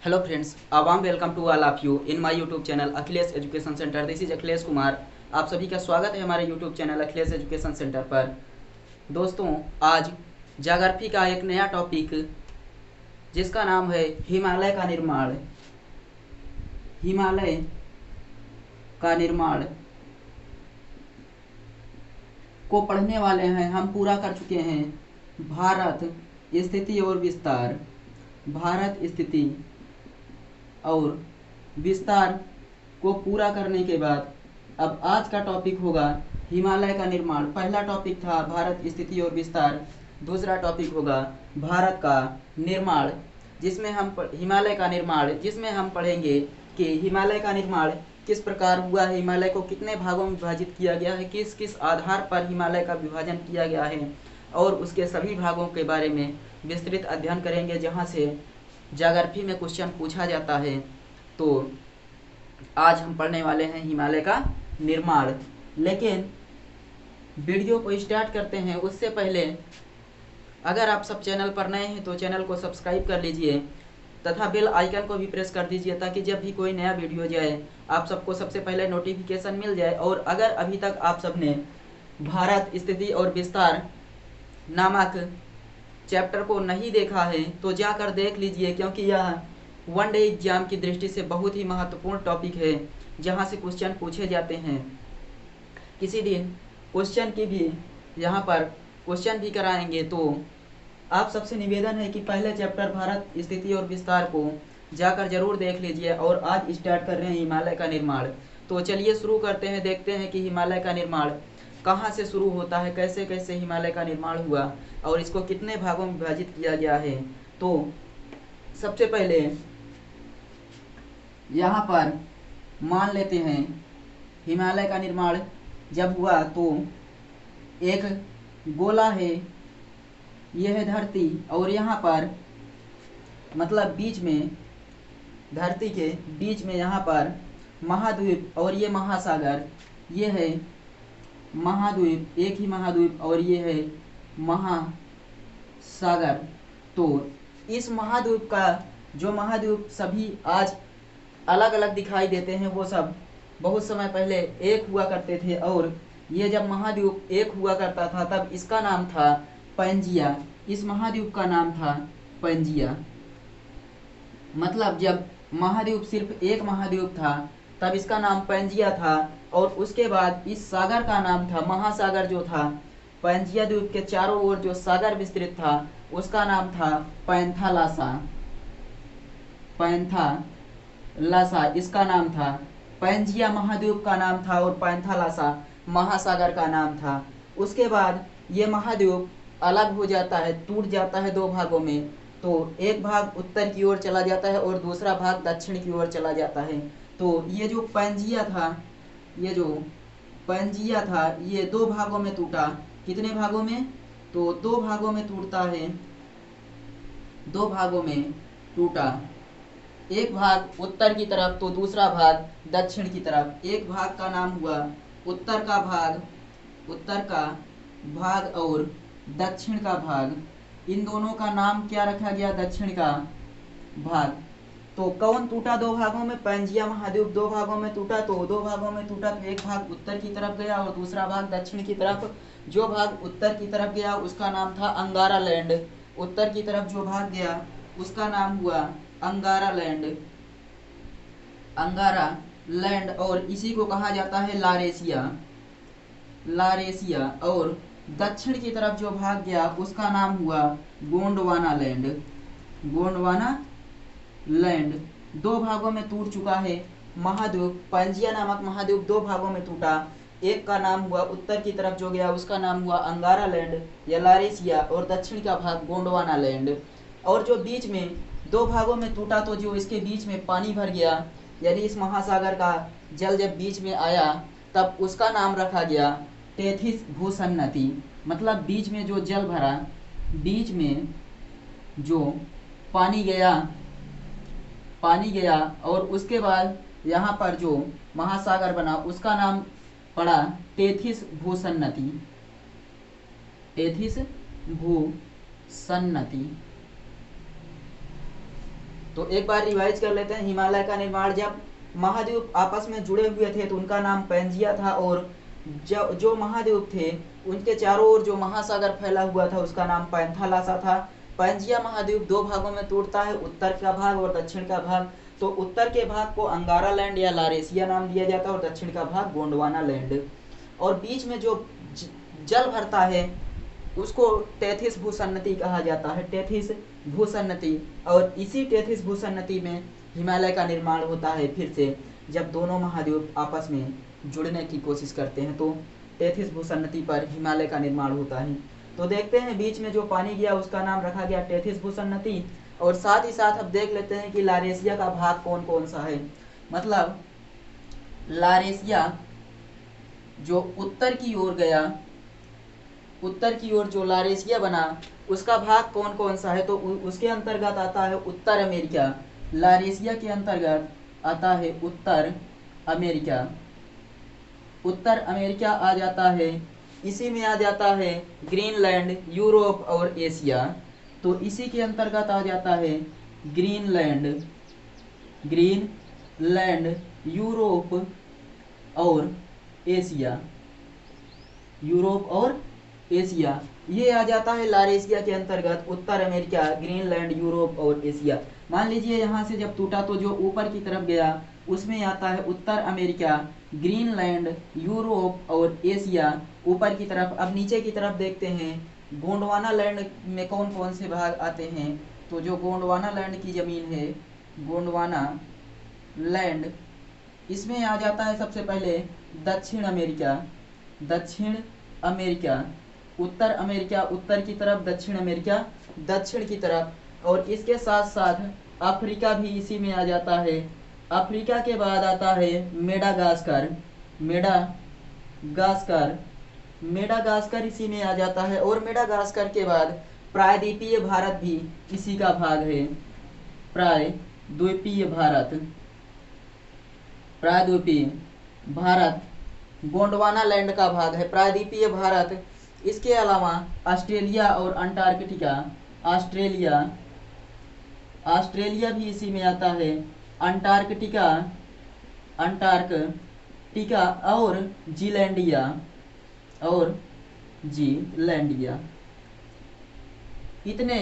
Hello friends, a warm welcome to all of you in my YouTube channel Akhilesh Education Center. This is Akhilesh Kumar. आप सभी का स्वागत है हमारे YouTube channel Akhilesh education centre पर। दोस्तों, आज ज्योग्राफी का एक नया टॉपिक जिसका नाम है हिमालय का निर्माण। हिमालय का निर्माण को पढ़ने वाले हैं। हम पूरा कर चुके हैं भारत स्थिति और विस्तार। भारत स्थिति और विस्तार को पूरा करने के बाद अब आज का टॉपिक होगा हिमालय का निर्माण। पहला टॉपिक था भारत स्थिति और विस्तार, दूसरा टॉपिक होगा भारत का निर्माण जिसमें हम हिमालय का निर्माण जिसमें हम पढ़ेंगे कि हिमालय का निर्माण किस प्रकार हुआ है, हिमालय को कितने भागों में विभाजित किया गया है, किस किस आधार पर हिमालय का विभाजन किया गया है और उसके सभी भागों के बारे में विस्तृत अध्ययन करेंगे जहाँ से ज्योग्राफी में क्वेश्चन पूछा जाता है। तो आज हम पढ़ने वाले हैं हिमालय का निर्माण। लेकिन वीडियो को स्टार्ट करते हैं उससे पहले अगर आप सब चैनल पर नए हैं तो चैनल को सब्सक्राइब कर लीजिए तथा बेल आइकन को भी प्रेस कर दीजिए ताकि जब भी कोई नया वीडियो जाए आप सबको सबसे पहले नोटिफिकेशन मिल जाए। और अगर अभी तक आप सबने भारत स्थिति और विस्तार नामक चैप्टर को नहीं देखा है तो जाकर देख लीजिए, क्योंकि यह वन डे एग्जाम की दृष्टि से बहुत ही महत्वपूर्ण टॉपिक है जहां से क्वेश्चन पूछे जाते हैं। किसी दिन क्वेश्चन की भी यहाँ पर क्वेश्चन भी कराएंगे। तो आप सबसे निवेदन है कि पहले चैप्टर भारत स्थिति और विस्तार को जाकर जरूर देख लीजिए। और आज स्टार्ट कर रहे हैं हिमालय का निर्माण। तो चलिए शुरू करते हैं, देखते हैं कि हिमालय का निर्माण कहाँ से शुरू होता है, कैसे कैसे हिमालय का निर्माण हुआ और इसको कितने भागों में विभाजित किया गया है। तो सबसे पहले यहाँ पर मान लेते हैं हिमालय का निर्माण जब हुआ तो एक गोला है, यह है धरती और यहाँ पर मतलब बीच में धरती के बीच में यहाँ पर महाद्वीप और ये महासागर, ये है महाद्वीप, एक ही महाद्वीप और ये है महासागर। तो इस महाद्वीप का जो महाद्वीप सभी आज अलग अलग दिखाई देते हैं वो सब बहुत समय पहले एक हुआ करते थे। और ये जब महाद्वीप एक हुआ करता था तब इसका नाम था पैंजिया। इस महाद्वीप का नाम था पैंजिया। मतलब जब महाद्वीप सिर्फ एक महाद्वीप था तब इसका नाम पैंजिया था। और उसके बाद इस सागर का नाम था महासागर, जो था पैंजिया द्वीप के चारों ओर जो सागर विस्तृत था उसका नाम था पैंथालासा। पैंथालासा इसका नाम था। पैंजिया महाद्वीप का नाम था और पैंथालासा महासागर का नाम था। उसके बाद ये महाद्वीप अलग हो जाता है, टूट जाता है दो भागों में। तो एक भाग उत्तर की ओर चला जाता है और दूसरा भाग दक्षिण की ओर चला जाता है। तो ये जो पैंजिया था ये दो भागों में टूटा। कितने भागों में? तो दो भागों में टूटता है, दो भागों में टूटा। एक भाग उत्तर की तरफ तो दूसरा भाग दक्षिण की तरफ। एक भाग का नाम हुआ उत्तर का भाग और दक्षिण का भाग। इन दोनों का नाम क्या रखा गया? दक्षिण का भाग। तो कौन टूटा दो भागों में? पैंजिया महाद्वीप दो भागों में टूटा। तो दो भागों में टूटा तो एक भाग उत्तर की तरफ गया और दूसरा भाग दक्षिण की तरफ। जो भाग उत्तर की तरफ गया उसका नाम था अंगारा लैंड। उत्तर की तरफ जो भाग गया उसका नाम हुआ अंगारा लैंड और इसी को कहा जाता है लारेसिया। और दक्षिण की तरफ जो भाग गया उसका नाम हुआ गोंडवाना लैंड। दो भागों में टूट चुका है महाद्वीप। पैंजिया नामक महाद्वीप दो भागों में टूटा। एक का नाम हुआ उत्तर की तरफ जो गया उसका नाम हुआ अंगारा लैंड या लारेसिया और दक्षिण का भाग गोंडवाना लैंड। और जो बीच में दो भागों में टूटा तो जो इसके बीच में पानी भर गया, यानी इस महासागर का जल जब बीच में आया तब उसका नाम रखा गया टेथिस भूसन्नति। मतलब बीच में जो जल भरा, बीच में जो पानी गया और उसके बाद यहाँ पर जो महासागर बना उसका नाम पड़ा टेथिस भूसन्नति। तो एक बार रिवाइज कर लेते हैं। हिमालय का निर्माण, जब महाद्वीप आपस में जुड़े हुए थे तो उनका नाम पैंजिया था, और जो महाद्वीप थे उनके चारों ओर जो महासागर फैला हुआ था उसका नाम पैंथालासा था। पैंजिया महाद्वीप दो भागों में टूटता है, उत्तर का भाग और दक्षिण का भाग। तो उत्तर के भाग को अंगारा लैंड या लारेसिया नाम दिया जाता है और दक्षिण का भाग गोंडवाना लैंड। और बीच में जो जल भरता है उसको टेथिस भूसन्नति कहा जाता है, टेथिस भूसन्नति। और इसी टेथिस भूसन्नति में हिमालय का निर्माण होता है। फिर से जब दोनों महाद्वीप आपस में जुड़ने की कोशिश करते हैं तो टेथिस भूसन्नति पर हिमालय का निर्माण होता है। तो देखते हैं बीच में जो पानी गया उसका नाम रखा गया टेथिस भूसन्नति। और साथ ही साथ अब देख लेते हैं कि लारेसिया का भाग कौन कौन सा है। मतलब लारेसिया जो उत्तर की ओर गया, उत्तर की ओर जो लारेसिया बना उसका भाग कौन कौन सा है। तो उसके अंतर्गत आता है उत्तर अमेरिका। लारेसिया के अंतर्गत आता है उत्तर अमेरिका। उत्तर अमेरिका आ जाता है, इसी में आ जाता है ग्रीनलैंड, यूरोप और एशिया। तो इसी के अंतर्गत आ जाता है ग्रीनलैंड, यूरोप और एशिया, यूरोप और एशिया। ये आ जाता है लारेसिया के अंतर्गत, उत्तर अमेरिका, ग्रीनलैंड, यूरोप और एशिया। मान लीजिए यहाँ से जब टूटा तो जो ऊपर की तरफ गया उसमें आता है उत्तर अमेरिका, ग्रीनलैंड, यूरोप और एशिया ऊपर की तरफ। अब नीचे की तरफ देखते हैं गोंडवाना लैंड में कौन कौन से भाग आते हैं। तो जो गोंडवाना लैंड की ज़मीन है, गोंडवाना लैंड, इसमें आ जाता है सबसे पहले दक्षिण अमेरिका, दक्षिण अमेरिका, उत्तर अमेरिका उत्तर की तरफ, दक्षिण अमेरिका दक्षिण की तरफ। और इसके साथ साथ अफ्रीका भी इसी में आ जाता है। अफ्रीका के बाद आता है मेडागास्कर, मेडागास्कर इसी में आ जाता है। और मेडागास्कर के बाद प्रायद्वीपीय भारत भी इसी का भाग है। प्रायद्वीपीय भारत गोंडवाना लैंड का भाग है, प्रायद्वीपीय भारत। इसके अलावा ऑस्ट्रेलिया और अंटार्कटिका, ऑस्ट्रेलिया भी इसी में आता है। अंटार्कटिका और जीलैंडिया इतने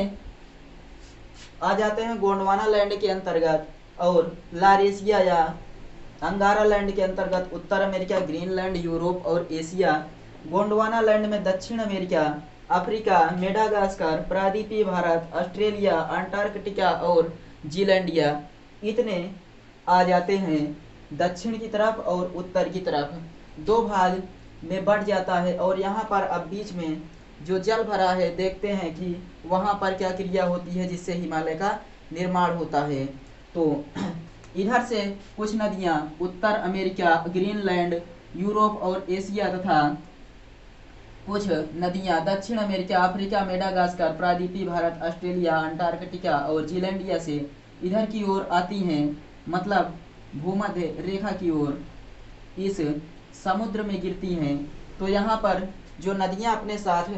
आ जाते हैं गोंडवाना लैंड के अंतर्गत। और लारेसिया या अंगारा लैंड के अंतर्गत उत्तर अमेरिका, ग्रीनलैंड, यूरोप और एशिया। गोंडवाना लैंड में दक्षिण अमेरिका, अफ्रीका, मेडागास्कर, प्रायद्वीपीय भारत, ऑस्ट्रेलिया, अंटार्कटिका और जीलैंडिया इतने आ जाते हैं दक्षिण की तरफ और उत्तर की तरफ, दो भाग में बढ़ जाता है। और यहाँ पर अब बीच में जो जल भरा है देखते हैं कि वहाँ पर क्या क्रिया होती है जिससे हिमालय का निर्माण होता है। तो इधर से कुछ नदियाँ उत्तर अमेरिका, ग्रीनलैंड, यूरोप और एशिया तथा कुछ नदियाँ दक्षिण अमेरिका, अफ्रीका, मेडागास्कर, प्रायद्वीपीय भारत, ऑस्ट्रेलिया, अंटार्कटिका और जीलैंडिया से इधर की ओर आती हैं, मतलब भूमध्य रेखा की ओर इस समुद्र में गिरती हैं। तो यहाँ पर जो नदियाँ अपने साथ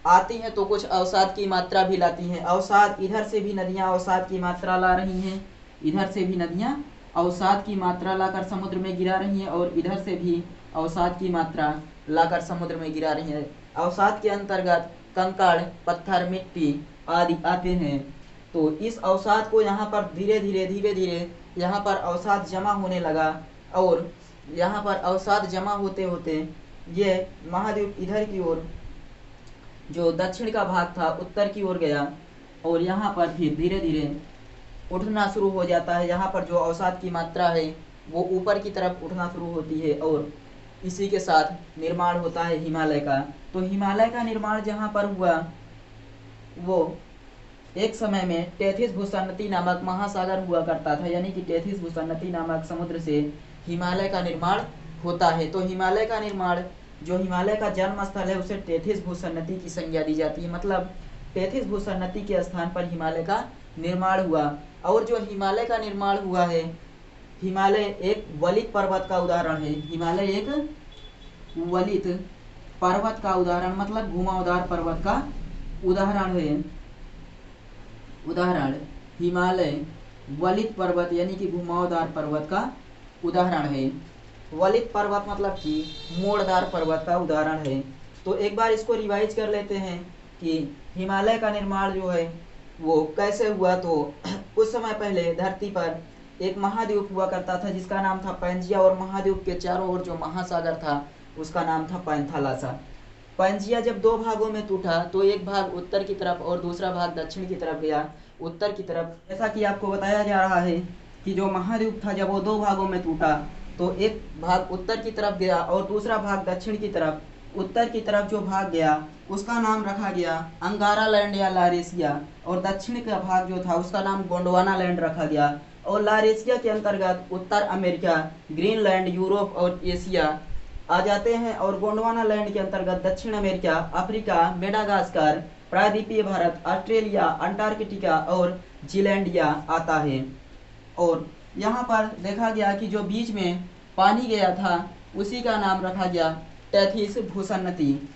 आती हैं तो कुछ अवसाद की मात्रा भी लाती हैं। अवसाद, इधर से भी नदियाँ अवसाद की मात्रा ला रही हैं, इधर से भी नदियाँ अवसाद की मात्रा लाकर समुद्र में गिरा रही हैं और इधर से भी अवसाद की मात्रा लाकर समुद्र में गिरा रही हैं। अवसाद के अंतर्गत कंकड़, पत्थर, मिट्टी आदि आते हैं। तो इस अवसाद को यहाँ पर धीरे धीरे यहाँ पर अवसाद जमा होने लगा। और यहाँ पर अवसाद जमा होते होते ये महाद्वीप इधर की ओर जो दक्षिण का भाग था उत्तर की ओर गया और यहाँ पर फिर धीरे धीरे उठना शुरू हो जाता है। यहाँ पर जो अवसाद की मात्रा है वो ऊपर की तरफ उठना शुरू होती है और इसी के साथ निर्माण होता है हिमालय का। तो हिमालय का निर्माण जहाँ पर हुआ वो एक समय में टेथिस भूसन्नति नामक महासागर हुआ करता था, यानी कि टेथिस भूसन्नति नामक समुद्र से हिमालय का निर्माण होता है। तो हिमालय का निर्माण, जो हिमालय का जन्म स्थल है उसे टेथिस भूसन्नति की संज्ञा दी जाती है। मतलब टेथिस भूसन्नति के स्थान पर हिमालय का निर्माण हुआ। और जो हिमालय का निर्माण हुआ है, हिमालय एक वलित पर्वत का उदाहरण है। हिमालय एक वलित पर्वत का उदाहरण, मतलब घुमावदार पर्वत का उदाहरण है। उदाहरण हिमालय वलित पर्वत यानी कि घुमावदार पर्वत का उदाहरण है। वलित पर्वत मतलब कि मोड़दार पर्वत का उदाहरण है। तो एक बार इसको रिवाइज कर लेते हैं कि हिमालय का निर्माण जो है वो कैसे हुआ। तो कुछ समय पहले धरती पर एक महाद्वीप हुआ करता था जिसका नाम था पैंजिया, और महाद्वीप के चारों ओर जो महासागर था उसका नाम था पैंथालासा। पैंजिया जब दो भागों में टूटा तो एक भाग उत्तर की तरफ और दूसरा भाग दक्षिण की तरफ गया। उत्तर की तरफ, जैसा कि आपको बताया जा रहा है कि जो महाद्वीप था जब वो दो भागों में टूटा तो एक भाग उत्तर की तरफ गया और दूसरा भाग दक्षिण की तरफ। उत्तर की तरफ जो भाग गया उसका नाम रखा गया अंगारा लैंड या लारेसिया, और दक्षिण का भाग जो था उसका नाम गोंडवाना लैंड रखा गया। और लारेसिया के अंतर्गत उत्तर अमेरिका, ग्रीनलैंड, यूरोप और एशिया आ जाते हैं, और गोंडवाना लैंड के अंतर्गत दक्षिण अमेरिका, अफ्रीका, मेडागास्कर, प्रायद्वीपीय भारत, ऑस्ट्रेलिया, अंटार्कटिका और जीलैंडिया आता है। और यहाँ पर देखा गया कि जो बीच में पानी गया था उसी का नाम रखा गया टेथिस भूसन्नति।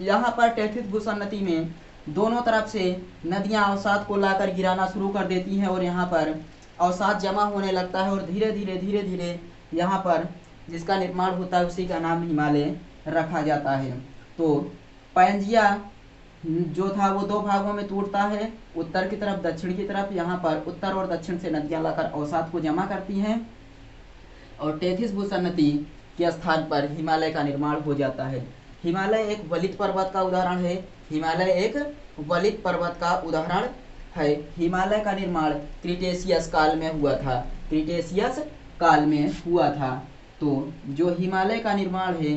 यहाँ पर टेथिस भूसन्नति में दोनों तरफ से नदियाँ अवसाद को लाकर गिराना शुरू कर देती हैं, और यहाँ पर अवसाद जमा होने लगता है, और धीरे धीरे यहाँ पर जिसका निर्माण होता है उसी का नाम हिमालय रखा जाता है। तो पैंजिया जो था वो दो भागों में टूटता है, उत्तर की तरफ दक्षिण की तरफ। यहाँ पर उत्तर और दक्षिण से नदियाँ लाकर अवसाद को जमा करती हैं, और टेथिस भूसन्नति के स्थान पर हिमालय का निर्माण हो जाता है। हिमालय एक वलित पर्वत का उदाहरण है। हिमालय एक वलित पर्वत का उदाहरण है। हिमालय का निर्माण क्रिटेशियस काल में हुआ था। क्रिटेशियस काल में हुआ था। तो जो हिमालय का निर्माण है,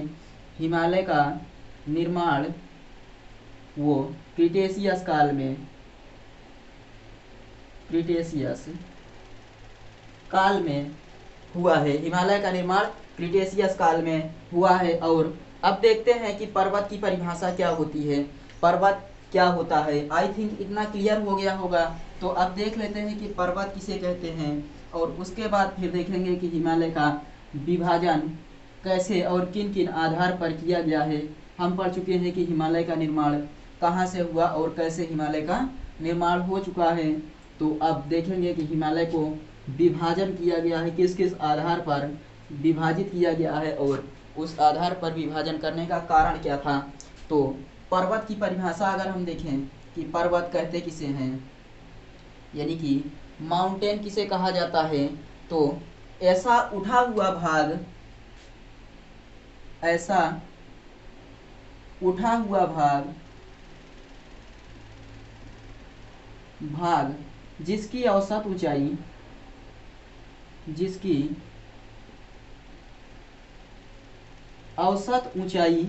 हिमालय का निर्माण वो क्रिटेशियस काल में, क्रिटेशियस काल में हुआ है। हिमालय का निर्माण क्रिटेशियस काल में हुआ है। और अब देखते हैं कि पर्वत की परिभाषा क्या होती है, पर्वत क्या होता है। आई थिंक इतना क्लियर हो गया होगा। तो अब देख लेते हैं कि पर्वत किसे कहते हैं, और उसके बाद फिर देखेंगे कि हिमालय का विभाजन कैसे और किन किन आधार पर किया गया है। हम पढ़ चुके हैं कि हिमालय का निर्माण कहाँ से हुआ और कैसे हिमालय का निर्माण हो चुका है। तो अब देखेंगे कि हिमालय को विभाजन किया गया है, किस किस आधार पर विभाजित किया गया है, और उस आधार पर विभाजन करने का कारण क्या था। तो पर्वत की परिभाषा अगर हम देखें कि पर्वत कहते किसे हैं, यानी कि माउंटेन किसे कहा जाता है, तो ऐसा उठा हुआ भाग, ऐसा उठा हुआ भाग जिसकी औसत ऊंचाई, जिसकी औसत ऊंचाई,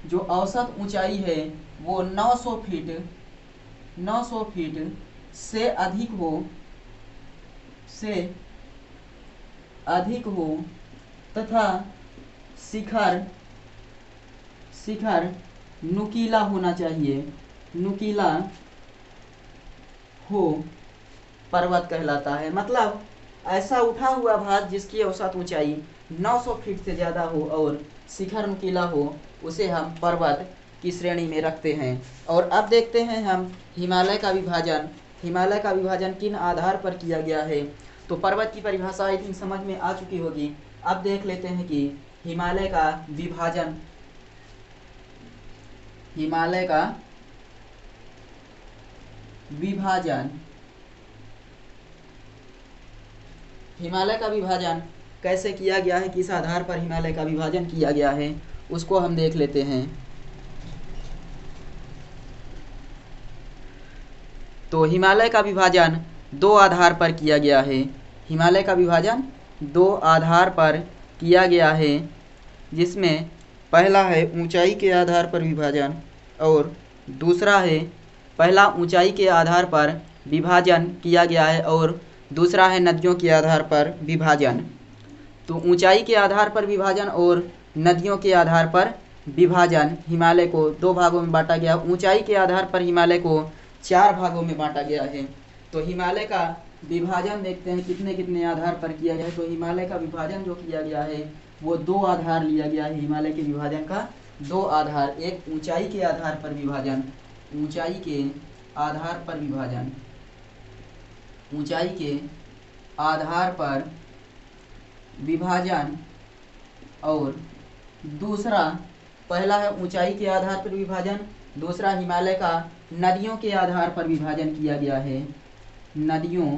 जो औसत ऊंचाई है वो 900 फीट से अधिक हो तथा शिखर नुकीला होना चाहिए, नुकीला हो, पर्वत कहलाता है। मतलब ऐसा उठा हुआ भाग जिसकी औसत ऊंचाई 900 फीट से ज़्यादा हो और शिखर नुकीला हो, उसे हम पर्वत की श्रेणी में रखते हैं। और अब देखते हैं हम हिमालय का विभाजन, हिमालय का विभाजन किन आधार पर किया गया है। तो पर्वत की परिभाषा आई थिंक समझ में आ चुकी होगी। अब देख लेते हैं कि हिमालय का विभाजन, हिमालय का विभाजन, हिमालय का विभाजन कैसे किया गया है, किस आधार पर हिमालय का विभाजन किया गया है, उसको हम देख लेते हैं। तो हिमालय का विभाजन दो आधार पर किया गया है। हिमालय का विभाजन दो आधार पर किया गया है, जिसमें पहला है ऊंचाई के आधार पर विभाजन, और दूसरा है, पहला ऊंचाई के आधार पर विभाजन किया गया है और दूसरा है नदियों के आधार पर विभाजन। तो ऊंचाई के आधार पर विभाजन और नदियों के आधार पर विभाजन, हिमालय को दो भागों में बांटा गया। ऊंचाई के आधार पर हिमालय को 4 भागों में बांटा गया है। तो हिमालय का विभाजन देखते हैं कितने कितने आधार पर किया गया है। तो हिमालय का विभाजन जो किया गया है वो 2 आधार लिया गया है। हिमालय के विभाजन का 2 आधार, एक ऊंचाई के आधार पर विभाजन, ऊंचाई के आधार पर विभाजन, ऊंचाई के आधार पर विभाजन। और दूसरा, पहला है ऊंचाई के आधार पर विभाजन, दूसरा हिमालय का नदियों के आधार पर विभाजन किया गया है। नदियों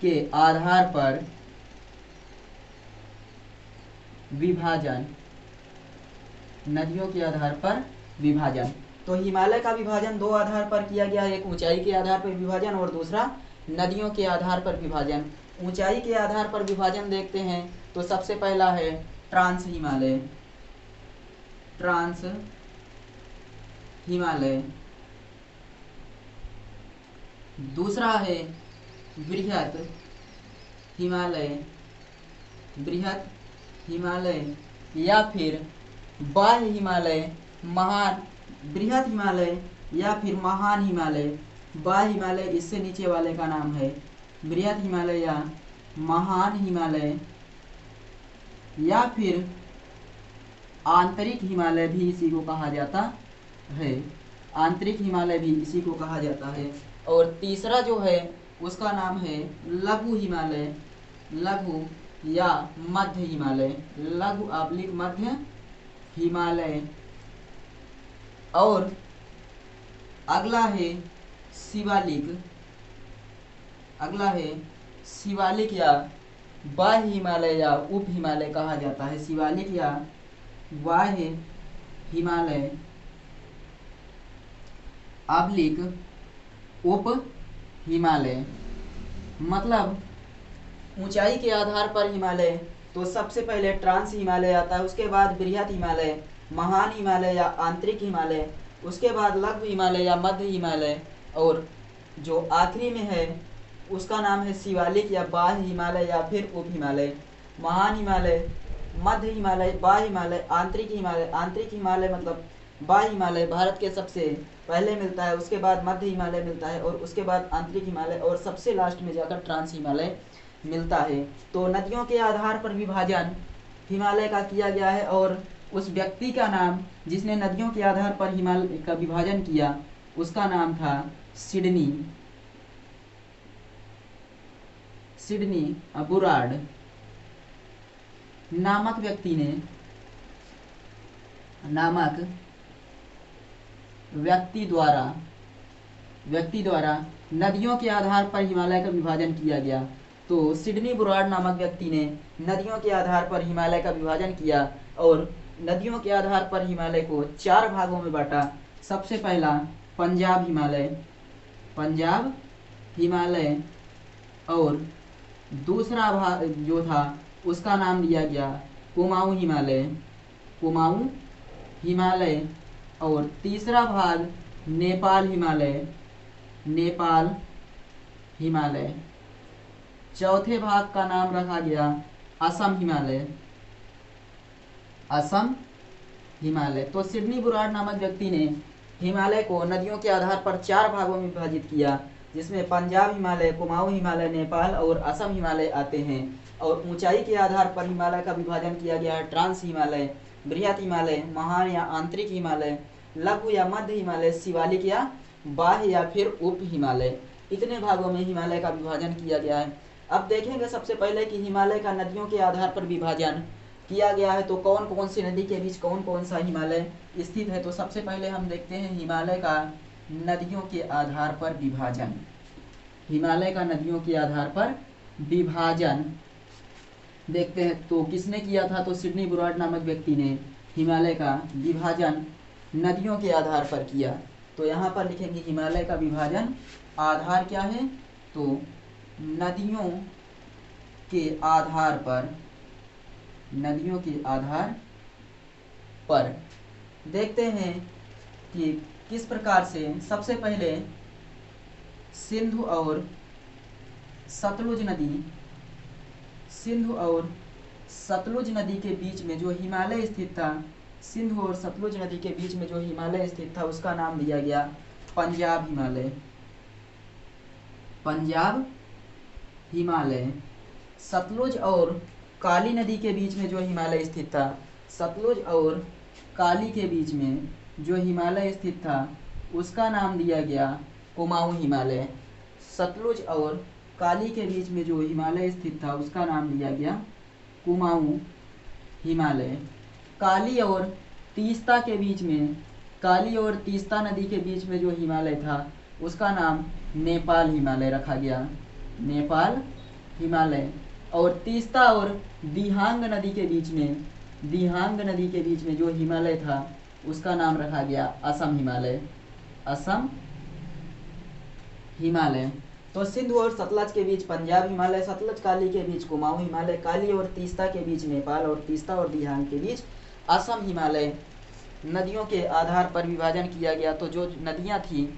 के आधार पर विभाजन, नदियों के आधार पर विभाजन। तो हिमालय का विभाजन दो आधार पर किया गया है, एक ऊंचाई के आधार पर विभाजन और दूसरा नदियों के आधार पर विभाजन। ऊंचाई के आधार पर विभाजन देखते हैं तो सबसे पहला है ट्रांस हिमालय, ट्रांस हिमालय। दूसरा है बृहत हिमालय, बृहत हिमालय या फिर बाह्य हिमालय, महान, बृहत हिमालय या फिर महान हिमालय। बाह्य हिमालय इससे नीचे वाले का नाम है। बृहत हिमालय या महान हिमालय या फिर आंतरिक हिमालय भी इसी को कहा जाता है, आंतरिक हिमालय भी इसी को कहा जाता है। और तीसरा जो है उसका नाम है लघु हिमालय, लघु या मध्य हिमालय, लघु अब्लिक मध्य हिमालय। और अगला है शिवालिक, अगला है शिवालिक या बाह्य हिमालय या उप हिमालय कहा जाता है। शिवालिक या बाह्य हिमालय अब्लिक उप हिमालय। मतलब ऊंचाई के आधार पर हिमालय तो सबसे पहले ट्रांस हिमालय आता है, उसके बाद बृहत हिमालय, महान हिमालय या आंतरिक हिमालय, उसके बाद लघु हिमालय या मध्य हिमालय, और जो आखिरी में है उसका नाम है शिवालिक या बाह्य हिमालय या फिर उप हिमालय। महान हिमालय, मध्य हिमालय, बाह्य हिमालय, आंतरिक हिमालय। आंतरिक हिमालय मतलब बाह्य हिमालय भारत के सबसे पहले मिलता है, उसके बाद मध्य हिमालय मिलता है और उसके बाद आंतरिक हिमालय और सबसे लास्ट में जाकर ट्रांस हिमालय मिलता है। तो नदियों के आधार पर विभाजन हिमालय का किया गया है और उस व्यक्ति का नाम जिसने नदियों के आधार पर हिमालय का विभाजन किया उसका नाम था सिडनी, सिडनी बुराड नामक व्यक्ति ने, नामक व्यक्ति द्वारा नदियों के आधार पर हिमालय का विभाजन किया गया। तो सिडनी बुराड नामक व्यक्ति ने नदियों के आधार पर हिमालय का विभाजन किया और नदियों के आधार पर हिमालय को 4 भागों में बांटा। सबसे पहला पंजाब हिमालय, पंजाब हिमालय, और दूसरा भाग जो था उसका नाम दिया गया कुमाऊं हिमालय, कुमाऊं हिमालय, और तीसरा भाग नेपाल हिमालय, नेपाल हिमालय। चौथे भाग का नाम रखा गया असम हिमालय, असम हिमालय। तो सिडनी बुराड नामक व्यक्ति ने हिमालय को नदियों के आधार पर 4 भागों में विभाजित किया, जिसमें पंजाब हिमालय, कुमाऊं हिमालय, नेपाल और असम हिमालय आते हैं। और ऊंचाई के आधार पर हिमालय का विभाजन किया गया है ट्रांस हिमालय, बृहत हिमालय, महान या आंतरिक हिमालय, लघु या मध्य हिमालय, शिवालिक या बाह्य या फिर उप हिमालय। इतने भागों में हिमालय का विभाजन किया गया है। अब देखेंगे सबसे पहले कि हिमालय का नदियों के आधार पर विभाजन किया गया है तो कौन कौन सी नदी के बीच कौन कौन सा हिमालय स्थित है। तो सबसे पहले हम देखते हैं हिमालय का नदियों के आधार पर विभाजन, हिमालय का नदियों के आधार पर विभाजन देखते हैं। तो किसने किया था, तो सिडनी बुराड नामक व्यक्ति ने हिमालय का विभाजन नदियों के आधार पर किया। तो यहाँ पर लिखेंगे हिमालय का विभाजन आधार क्या है, तो नदियों के आधार पर, नदियों के आधार पर देखते हैं कि किस प्रकार से। सबसे पहले सिंधु और सतलुज नदी, सिंधु और सतलुज नदी के बीच में जो हिमालय स्थित था, सिंधु और सतलुज नदी के बीच में जो हिमालय स्थित था उसका नाम दिया गया पंजाब हिमालय, पंजाब हिमालय। सतलुज और काली नदी के बीच में जो हिमालय स्थित था, सतलुज और काली के बीच में जो हिमालय स्थित था उसका नाम दिया गया कुमाऊं हिमालय। सतलुज और काली के बीच में जो हिमालय स्थित था उसका नाम दिया गया कुमाऊं हिमालय। काली और तीस्ता के बीच में, काली और तीस्ता नदी के बीच में जो हिमालय था उसका नाम नेपाल हिमालय रखा गया, नेपाल हिमालय। और तीस्ता और दिहांग नदी के बीच में, दिहांग नदी के बीच में जो हिमालय था उसका नाम रखा गया असम हिमालय, असम हिमालय। तो सिंधु और सतलज के बीच पंजाब हिमालय, सतलज काली के बीच कुमाऊं हिमालय, काली और तीस्ता के बीच नेपाल और तीस्ता और दिहांग के बीच असम हिमालय नदियों के आधार पर विभाजन किया गया। तो जो नदियां थी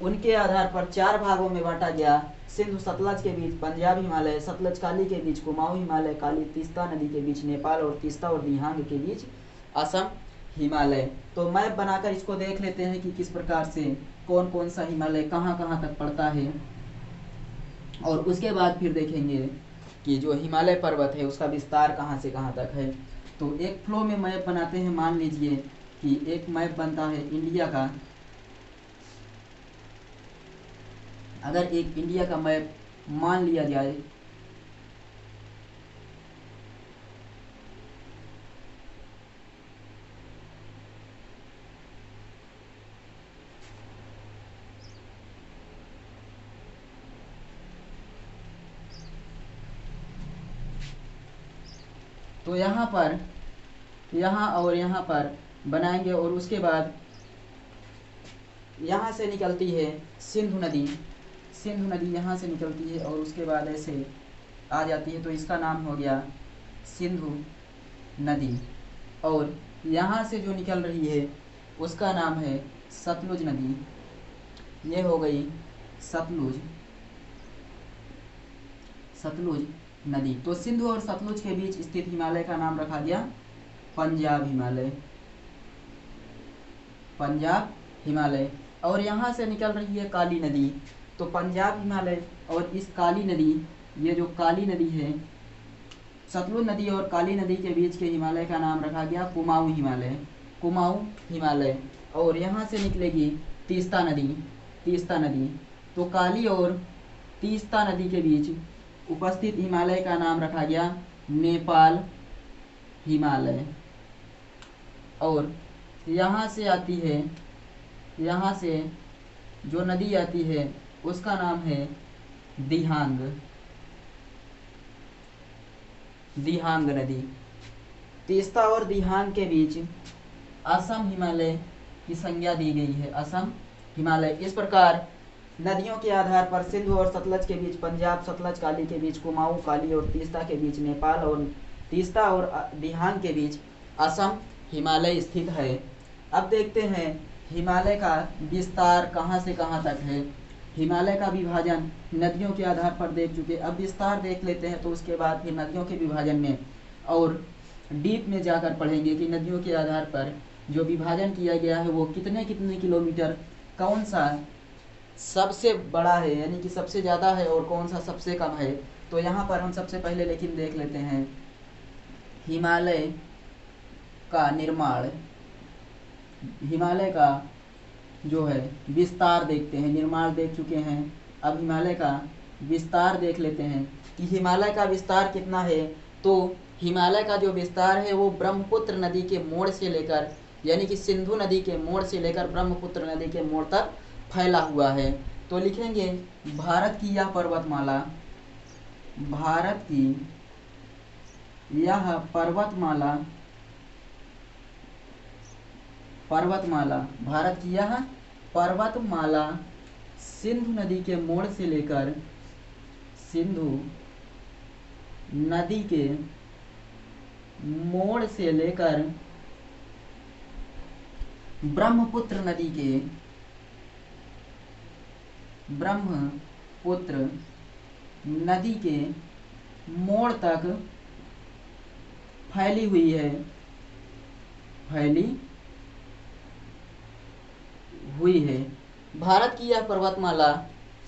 उनके आधार पर 4 भागों में बांटा गया। सिंधु सतलज के बीच पंजाब हिमालय, सतलज काली के बीच कुमाऊं हिमालय, काली तीस्ता नदी के बीच नेपाल और तीस्ता और दिहांग के बीच असम हिमालय। तो मैप बनाकर इसको देख लेते हैं कि किस प्रकार से कौन कौन सा हिमालय कहाँ कहाँ तक पड़ता है, और उसके बाद फिर देखेंगे कि जो हिमालय पर्वत है उसका विस्तार कहाँ से कहाँ तक है। तो एक फ्लो में मैप बनाते हैं। मान लीजिए कि एक मैप बनता है इंडिया का। अगर एक इंडिया का मैप मान लिया जाए तो यहाँ पर, यहाँ और यहाँ पर बनाएंगे, और उसके बाद यहाँ से निकलती है सिंधु नदी, सिंधु नदी यहाँ से निकलती है और उसके बाद ऐसे आ जाती है, तो इसका नाम हो गया सिंधु नदी। और यहाँ से जो निकल रही है उसका नाम है सतलुज नदी। ये हो गई सतलुज, सतलुज नदी। तो सिंधु और सतलुज के बीच स्थित हिमालय का नाम रखा गया पंजाब हिमालय, पंजाब हिमालय। और यहाँ से निकल रही है काली नदी, तो पंजाब हिमालय और इस काली नदी, ये जो काली नदी है सतलुज नदी और काली नदी के बीच के हिमालय का नाम रखा गया कुमाऊं हिमालय, कुमाऊं हिमालय। और यहाँ से निकलेगी तीस्ता नदी, तीस्ता नदी। तो काली और तीस्ता नदी के बीच उपस्थित हिमालय का नाम रखा गया नेपाल हिमालय। और यहाँ से आती है, यहाँ से जो नदी आती है उसका नाम है दिहांग, दिहांग नदी। तीस्ता और दिहांग के बीच असम हिमालय की संज्ञा दी गई है, असम हिमालय। इस प्रकार नदियों के आधार पर सिंधु और सतलज के बीच पंजाब, सतलज काली के बीच कुमाऊं, काली और तीस्ता के बीच नेपाल और तीस्ता और दिहांग के बीच असम हिमालय स्थित है। अब देखते हैं हिमालय का विस्तार कहाँ से कहाँ तक है। हिमालय का विभाजन नदियों के आधार पर देख चुके, अब विस्तार देख लेते हैं। तो उसके बाद फिर नदियों के विभाजन में और डीप में जाकर पढ़ेंगे कि नदियों के आधार पर जो विभाजन किया गया है वो कितने कितने किलोमीटर, कौन सा सबसे बड़ा है यानी कि सबसे ज़्यादा है और कौन सा सबसे कम है। तो यहाँ पर हम सबसे पहले लेकिन देख लेते हैं हिमालय का निर्माण, हिमालय का जो है विस्तार देखते हैं। निर्माण देख चुके हैं, अब हिमालय का विस्तार देख लेते हैं कि हिमालय का विस्तार कितना है। तो हिमालय का जो विस्तार है वो ब्रह्मपुत्र नदी के मोड़ से लेकर, यानी कि सिंधु नदी के मोड़ से लेकर ब्रह्मपुत्र नदी के मोड़ तक फैला हुआ है। तो लिखेंगे भारत की यह पर्वतमाला, भारत की यह पर्वतमाला, पर्वतमाला, भारत की यह पर्वतमाला सिंधु नदी के मोड़ से लेकर, सिंधु नदी के मोड़ से लेकर ब्रह्मपुत्र नदी के, ब्रह्मपुत्र नदी के मोड़ तक फैली हुई है, फैली हुई है। भारत की यह पर्वतमाला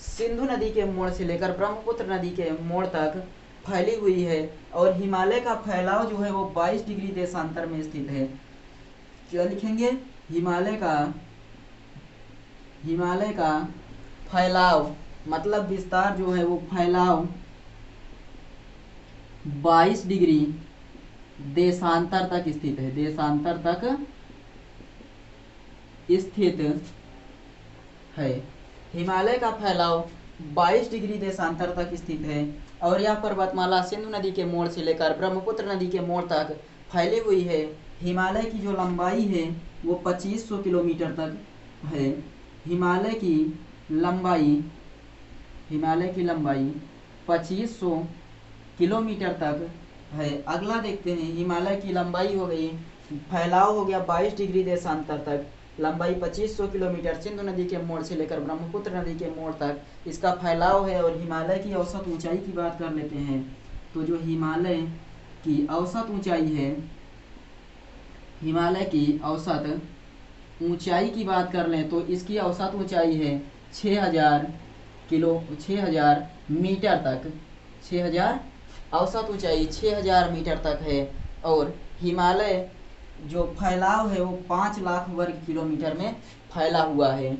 सिंधु नदी के मोड़ से लेकर ब्रह्मपुत्र नदी के मोड़ तक फैली हुई है और हिमालय का फैलाव जो है वो 22 डिग्री देशांतर में स्थित है। क्या लिखेंगे? हिमालय का हिमालय का फैलाव मतलब विस्तार जो है वो फैलाव 22 डिग्री देशांतर तक स्थित है, देशांतर तक स्थित है। हिमालय का फैलाव 22 डिग्री देशांतर तक स्थित है और यह पर्वतमाला सिंधु नदी के मोड़ से लेकर ब्रह्मपुत्र नदी के मोड़ तक फैली हुई है। हिमालय की जो लंबाई है वो 2500 किलोमीटर तक है। हिमालय की लंबाई 2500 किलोमीटर तक है। अगला देखते हैं, हिमालय की लंबाई हो गई, फैलाव हो गया 22 डिग्री देशांतर तक, लंबाई 2500 किलोमीटर, सिंधु नदी के मोड़ से लेकर ब्रह्मपुत्र नदी के मोड़ तक इसका फैलाव है। और हिमालय की औसत ऊंचाई की बात कर लेते हैं, तो जो हिमालय की औसत ऊंचाई है, हिमालय की औसत ऊंचाई की बात कर लें तो इसकी औसत ऊंचाई है 6000 मीटर तक। 6000 औसत ऊंचाई 6000 मीटर तक है। और हिमालय जो फैलाव है वो 5 लाख वर्ग किलोमीटर में फैला हुआ है।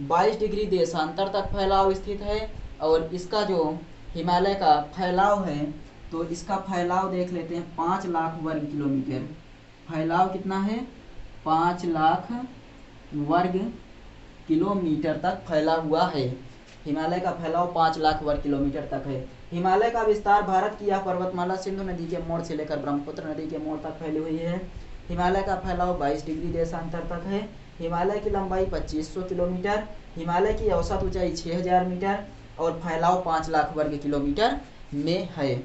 22 डिग्री देशांतर तक फैलाव स्थित है। और इसका जो हिमालय का फैलाव है तो इसका फैलाव देख लेते हैं 5 लाख वर्ग किलोमीटर। फैलाव कितना है? 5 लाख वर्ग किलोमीटर तक फैला हुआ है। हिमालय का फैलाव 5 लाख वर्ग किलोमीटर तक है। हिमालय का विस्तार, भारत की यह पर्वतमाला सिंधु नदी के मोड़ से लेकर ब्रह्मपुत्र नदी के मोड़ तक फैली हुई है। हिमालय का फैलाव 22 डिग्री देशांतर तक है। हिमालय की लंबाई 2500 किलोमीटर, हिमालय की औसत ऊंचाई 6000 मीटर और फैलाव 5 लाख वर्ग किलोमीटर में है।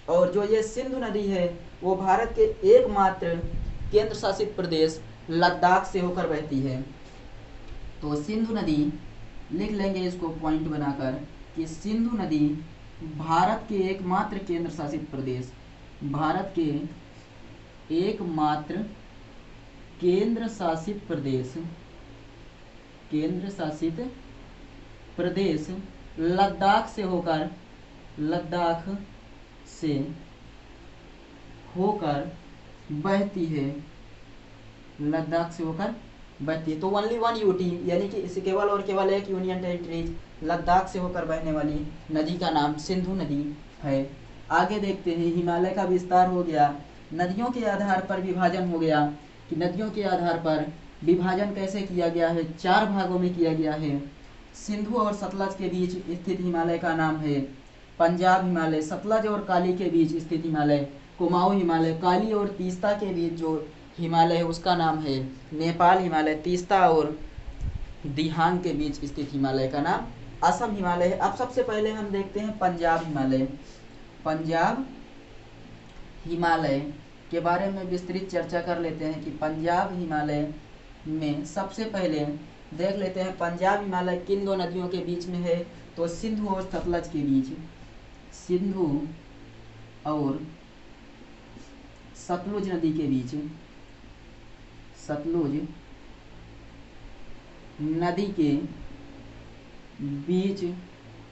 और जो ये सिंधु नदी है वो भारत के एकमात्र केंद्र शासित प्रदेश लद्दाख से होकर बहती है। तो सिंधु नदी लिख लेंगे इसको पॉइंट बनाकर कि सिंधु नदी भारत के एकमात्र केंद्र शासित प्रदेश, भारत के एकमात्र केंद्र शासित प्रदेश लद्दाख से होकर बहती है। लद्दाख से होकर बहती है। तो ओनली वन यूटी यानी कि इसे केवल और केवल एक यूनियन टेरिटरीज लद्दाख से होकर बहने वाली नदी का नाम सिंधु नदी है। आगे देखते हैं, हिमालय का विस्तार हो गया, नदियों के आधार पर विभाजन हो गया कि नदियों के आधार पर विभाजन कैसे किया गया है, 4 भागों में किया गया है। सिंधु और सतलज के बीच स्थित हिमालय का नाम है पंजाब हिमालय। सतलज और काली के बीच स्थित हिमालय कुमाऊं हिमालय। काली और तीस्ता के बीच जो हिमालय है उसका नाम है नेपाल हिमालय। तीस्ता और दिहांग के बीच स्थित हिमालय का नाम असम हिमालय है। अब सबसे पहले हम देखते हैं पंजाब हिमालय। पंजाब हिमालय के बारे में विस्तृत चर्चा कर लेते हैं कि पंजाब हिमालय में सबसे पहले देख लेते हैं पंजाब हिमालय किन 2 नदियों के बीच में है, तो सिंधु और सतलज के बीच, सिंधु और सतलुज नदी के बीच, सतलुज नदी के बीच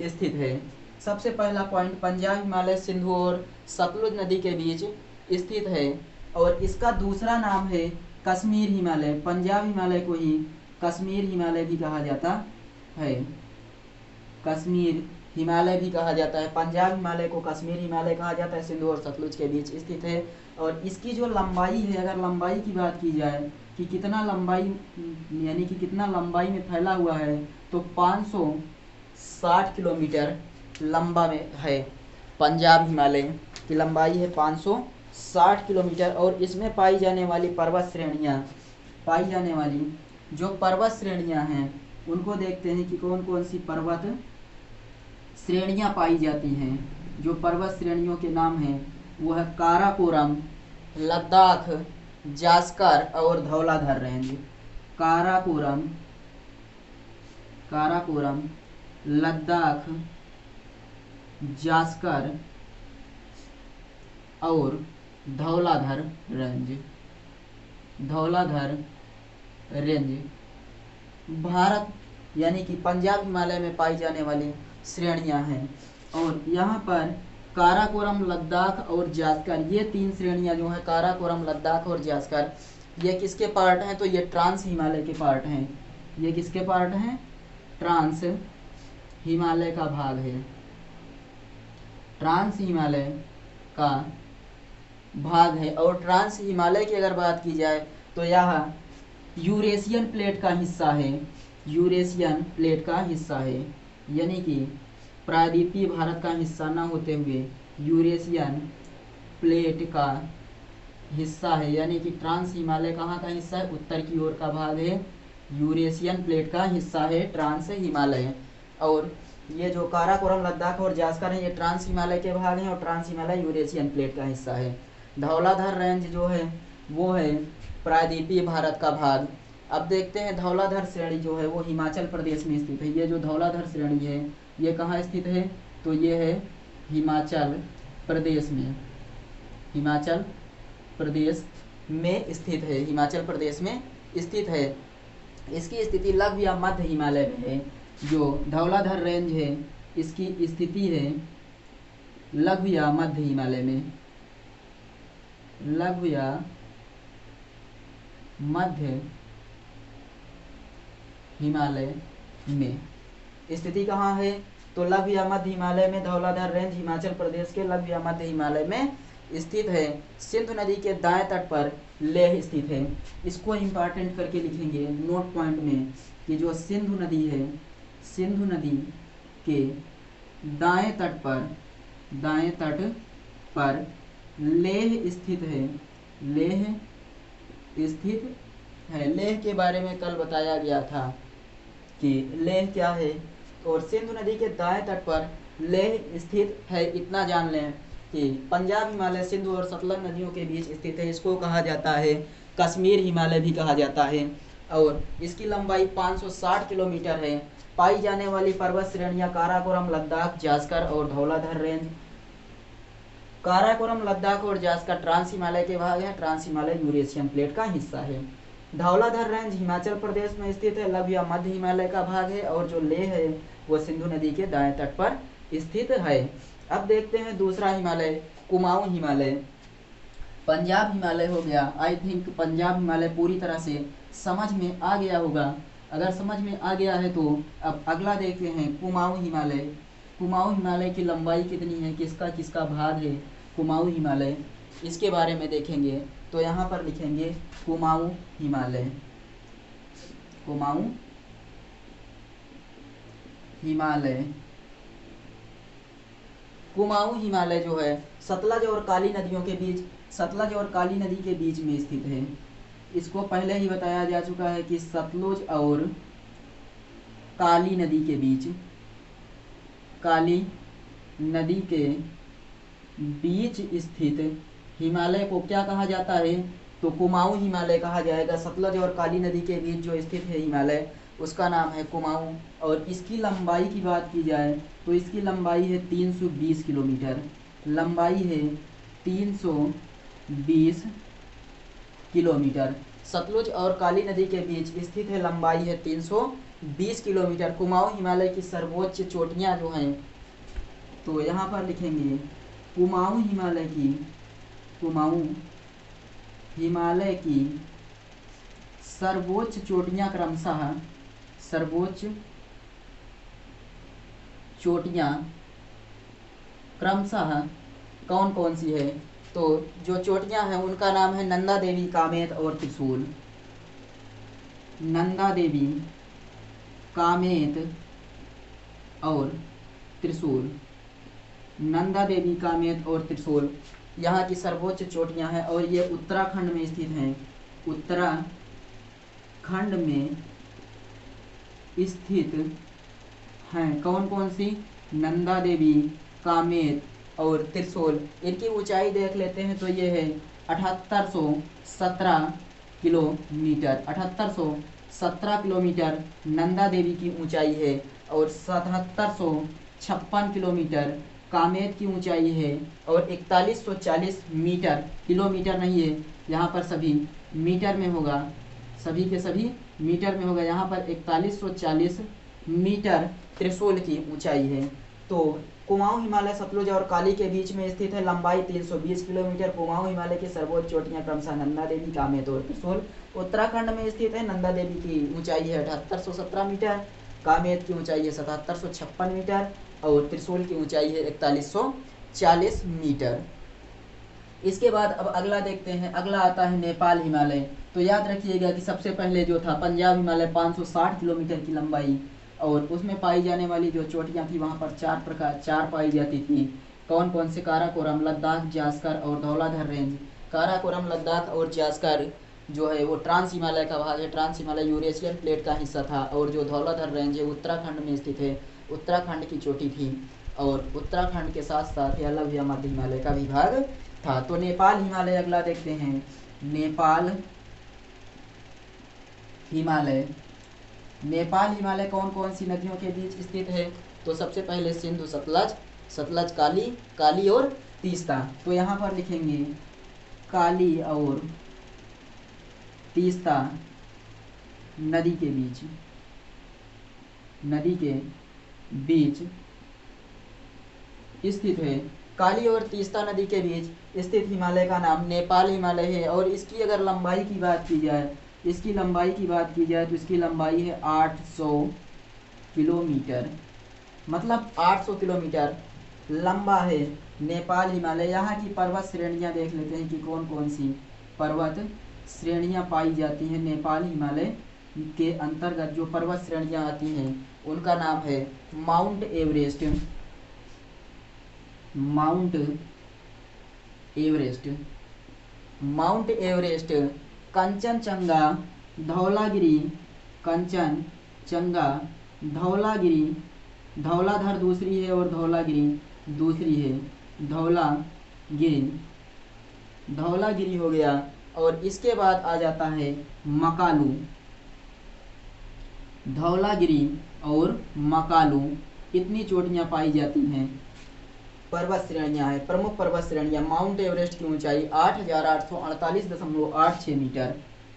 स्थित है। सबसे पहला पॉइंट, पंजाब हिमालय सिंधु और सतलुज नदी के बीच स्थित है। और इसका दूसरा नाम है कश्मीर हिमालय। पंजाब हिमालय को ही कश्मीर हिमालय भी कहा जाता है। कश्मीर हिमालय भी कहा जाता है। पंजाब हिमालय को कश्मीर हिमालय कहा जाता है, सिंधु और सतलुज के बीच स्थित है। और इसकी जो लंबाई है, अगर लंबाई की बात की जाए कि कितना लंबाई यानी कि कितना लंबाई में फैला हुआ है, तो 560 किलोमीटर लंबा में है। पंजाब हिमालय की लंबाई है 560 किलोमीटर। और इसमें पाई जाने वाली पर्वत श्रेणियाँ हैं उनको देखते हैं कि कौन कौन सी पर्वत श्रेणियाँ पाई जाती हैं। जो पर्वत श्रेणियों के नाम हैं वो है काराकोरम, लद्दाख, जास्कर और धौलाधर रेंज। काराकोरम, लद्दाख, जास्कर और धौलाधर रेंज भारत यानी कि पंजाब हिमालय में पाई जाने वाली श्रेणियां हैं। और यहाँ पर काराकोरम, लद्दाख और जास्कर, ये 3 श्रेणियां जो हैं, काराकोरम, लद्दाख और जास्कर, ये किसके पार्ट हैं, तो ये ट्रांस हिमालय के पार्ट हैं। ये किसके पार्ट हैं? ट्रांस हिमालय का भाग है, ट्रांस हिमालय का भाग है। और ट्रांस हिमालय की अगर बात की जाए तो यह यूरेशियन प्लेट का हिस्सा है, यूरेशियन प्लेट का हिस्सा है, यानी कि प्रायद्वीपीय भारत का हिस्सा न होते हुए यूरेशियन प्लेट का हिस्सा है, यानी कि ट्रांस हिमालय कहाँ का हिस्सा है? उत्तर की ओर का भाग है, यूरेशियन प्लेट का हिस्सा है ट्रांस हिमालय। और ये जो काराकोरम, लद्दाख और जास्कर है, ये ट्रांस हिमालय के भाग हैं और ट्रांस हिमालय यूरेशियन प्लेट का हिस्सा है। धौलाधर रेंज जो है वो है प्रायद्वीपीय भारत का भाग। अब देखते हैं धौलाधर श्रेणी जो है वो हिमाचल प्रदेश में स्थित है। ये जो धौलाधर श्रेणी है ये कहाँ स्थित है? तो ये है हिमाचल प्रदेश में, हिमाचल प्रदेश में स्थित है, हिमाचल प्रदेश में स्थित है। इसकी स्थिति लघु या मध्य हिमालय में है। जो धौलाधर रेंज है इसकी स्थिति है लघु या मध्य हिमालय में, लघु या मध्य हिमालय में स्थिति कहाँ है? तो लघु या मध्य हिमालय में धौलाधर रेंज हिमाचल प्रदेश के लघु या मध्य हिमालय में स्थित है। सिंधु नदी के दाएं तट पर लेह स्थित है। इसको इम्पोर्टेंट करके लिखेंगे नोट पॉइंट में कि जो सिंधु नदी है, सिंधु नदी के दाएं तट पर लेह स्थित है, लेह स्थित है। लेह के बारे में कल बताया गया था कि लेह क्या है, और सिंधु नदी के दाएं तट पर लेह स्थित है। इतना जान लें कि पंजाब हिमालय सिंधु और सतलज नदियों के बीच स्थित है। इसको कहा जाता है कश्मीर हिमालय भी कहा जाता है, और इसकी लंबाई 560 किलोमीटर है। पाई जाने वाली पर्वत श्रेणियां काराकोरम, लद्दाख, जास्कर और धौलाधर रेंज। काराकोरम, लद्दाख और जास्कर ट्रांस हिमालय के भाग है, ट्रांस हिमालय यूरेशियन प्लेट का हिस्सा है। धौलाधर रेंज हिमाचल प्रदेश में स्थित है, लघु या मध्य हिमालय का भाग है, और जो लेह है वो सिंधु नदी के दाएं तट पर स्थित है। अब देखते हैं दूसरा हिमालय, कुमाऊं हिमालय। पंजाब हिमालय हो गया। आई थिंक पंजाब हिमालय पूरी तरह से समझ में आ गया होगा। अगर समझ में आ गया है तो अब अगला देखते हैं कुमाऊं हिमालय। कुमाऊं हिमालय की लंबाई कितनी है, किसका किसका भाग है कुमाऊं हिमालय, इसके बारे में देखेंगे। तो यहाँ पर लिखेंगे कुमाऊं हिमालय, कुमाऊं हिमालय। कुमाऊं हिमालय जो है सतलज और काली नदियों के बीच, सतलज और काली नदी के बीच में स्थित है। इसको पहले ही बताया जा चुका है कि सतलुज और काली नदी के बीच, काली नदी के बीच स्थित हिमालय को क्या कहा जाता है? तो कुमाऊं हिमालय कहा जाएगा। सतलज और काली नदी के बीच जो स्थित है हिमालय उसका नाम है कुमाऊं। और इसकी लंबाई की बात की जाए तो इसकी लंबाई है 320 किलोमीटर, लंबाई है 320 किलोमीटर। सतलुज और काली नदी के बीच स्थित है, लंबाई है 320 किलोमीटर। कुमाऊं हिमालय की सर्वोच्च चोटियां जो हैं तो यहाँ पर लिखेंगे कुमाऊं हिमालय की, कुमाऊं हिमालय की सर्वोच्च चोटियां क्रमशः, सर्वोच्च चोटियां क्रमशः कौन कौन सी है? तो जो चोटियां हैं उनका नाम है नंदा देवी, कामेत और त्रिशूल। नंदा देवी, कामेत और त्रिशूल, नंदा देवी, कामेत और त्रिशूल यहाँ की सर्वोच्च चोटियां हैं, और ये उत्तराखंड में स्थित हैं। उत्तराखंड में स्थित हैं। कौन कौन सी? नंदा देवी, कामेत और त्रिशूल। इनकी ऊंचाई देख लेते हैं तो ये है 7817 किलोमीटर, 7817 किलोमीटर नंदा देवी की ऊंचाई है, और 7756 किलोमीटर कामेत की ऊंचाई है, और 4140 मीटर, किलोमीटर नहीं है यहाँ पर, सभी मीटर में होगा, सभी के सभी मीटर में होगा। यहाँ पर 4140 मीटर त्रिशूल की ऊंचाई है। तो कुमाऊं हिमालय सतलुज और काली के बीच में स्थित है, लंबाई 320 किलोमीटर। कुमाऊं हिमालय की सर्वोच्च चोटियां क्रमशः नंदा देवी, कामेत और त्रिशूल। उत्तराखंड में स्थित है। नंदा देवी की ऊंचाई है 7817 मीटर, कामेत की ऊंचाई है 7756 मीटर और त्रिशूल की ऊंचाई है 4140 मीटर। इसके बाद अब अगला देखते हैं। अगला आता है नेपाल हिमालय। तो याद रखिएगा कि सबसे पहले जो था पंजाब हिमालय 560 किलोमीटर की लंबाई, और उसमें पाई जाने वाली जो चोटियां थी वहां पर चार पाई जाती थी। कौन कौन से? काराकोरम, लद्दाख, जास्कर और धौलाधर रेंज। काराकोरम, लद्दाख और जास्कर जो है वो ट्रांस हिमालय का भाग है। ट्रांस हिमालय यूरेशियन प्लेट का हिस्सा था। और जो धौलाधर रेंज है उत्तराखंड में स्थित है, उत्तराखंड की चोटी थी। और उत्तराखंड के साथ साथ यह लघु या मध्य हिमालय का भी भाग था। तो नेपाल हिमालय अगला देखते हैं। नेपाल हिमालय, नेपाल हिमालय कौन कौन सी नदियों के बीच स्थित है? तो सबसे पहले सिंधु सतलज, सतलज काली, काली और तीस्ता। तो यहाँ पर लिखेंगे काली और तीस्ता नदी के बीच स्थित है। काली और तीस्ता नदी के बीच स्थित हिमालय का नाम नेपाल हिमालय है। और इसकी अगर लंबाई की बात की जाए, तो इसकी लंबाई है 800 किलोमीटर, मतलब 800 किलोमीटर लंबा है नेपाल हिमालय। यहाँ की पर्वत श्रेणियाँ देख लेते हैं कि कौन कौन सी पर्वत श्रेणियाँ पाई जाती हैं। नेपाल हिमालय के अंतर्गत जो पर्वत श्रेणियाँ आती हैं उनका नाम है mount Everest, mount Everest, Kanchenjunga, Dhaulagiri, Kanchenjunga, Dhaulagiri, Dhauladhar दूसरी है और धौलागिरी दूसरी है। धौलागिरी हो गया। और इसके बाद आ जाता है मकालू, धौलागिरी और मकालू, इतनी चोटियां पाई जाती हैं। पर्वत श्रेणियां हैं, प्रमुख पर्वत श्रेणियां। माउंट एवरेस्ट की ऊंचाई 8848.86 मीटर,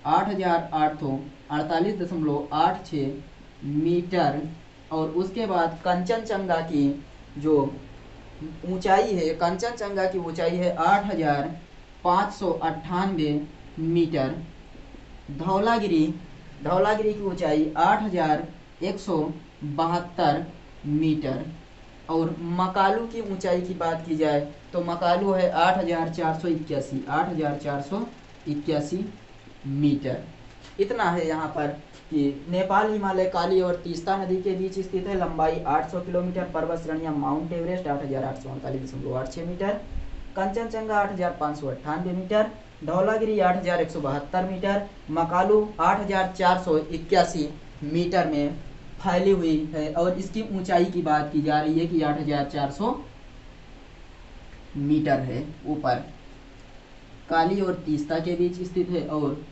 8848.86 मीटर। और उसके बाद कंचनजंगा की जो ऊंचाई है, कंचनजंगा की ऊंचाई है 8598 मीटर। धौलागिरी की ऊंचाई 8172 मीटर। और मकालू की ऊंचाई की बात की जाए तो मकालू है 8481 मीटर। इतना है यहाँ पर कि नेपाल हिमालय काली और तीस्ता नदी के बीच स्थित है, लंबाई 800 किलोमीटर। पर्वत श्रेणियां mount Everest 8838.86 metre, Kanchenjunga 8598 metre, Dhaulagiri 8172 metre, Makalu 8481 metre में फैली हुई है। और इसकी ऊंचाई की बात की जा रही है कि 8400 मीटर है ऊपर, काली और तीस्ता के बीच स्थित है। और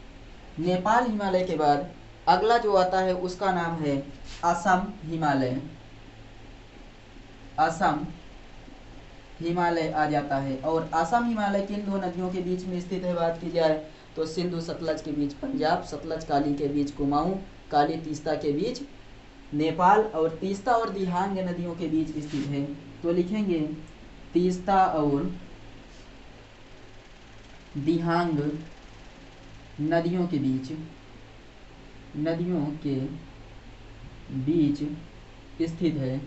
नेपाल हिमालय के बाद अगला जो आता है उसका नाम है असम हिमालय। असम हिमालय आ जाता है। और असम हिमालय किन दो नदियों के बीच में स्थित है बात की जाए तो सिंधु सतलज के बीच पंजाब, सतलज काली के बीच कुमाऊं, काली तीस्ता के बीच नेपाल, और तीस्ता और दिहांग नदियों के बीच स्थित है। तो लिखेंगे तीस्ता और दिहांग नदियों के बीच स्थित है।